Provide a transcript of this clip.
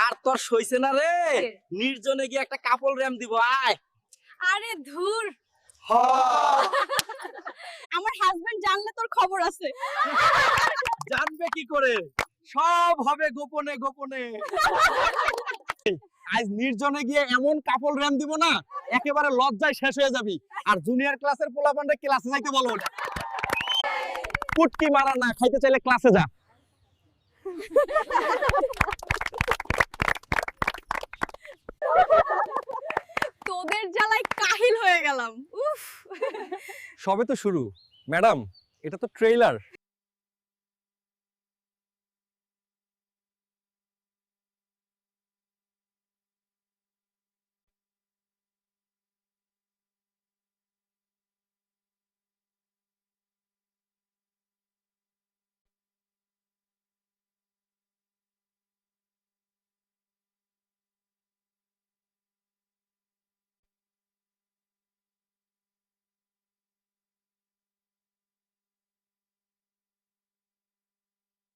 আর তোর সইছে না রে, নির্জনে গিয়ে একটা কাপল র্যাম দিব, আয়। আরে ধুর, আমার হাজবেন্ড জানলে তোর খবর আছে। জানবে কি করে, সব হবে গোপনে গোপনে। আজ নির্জনে গিয়ে এমন কাপল র্যাম দিব না, একেবারে লজ্জায় শেষ হয়ে যাবি। আর জুনিয়র ক্লাসের পোলাপানরা ক্লাসে যাইতে বলো না। পুটকি মারা না খাইতে চাইলে ক্লাসে যা। তোদের জ্বালায় কাহিল হয়ে গেলাম। উফ, সবে তো শুরু ম্যাডাম, এটা তো ট্রেইলার।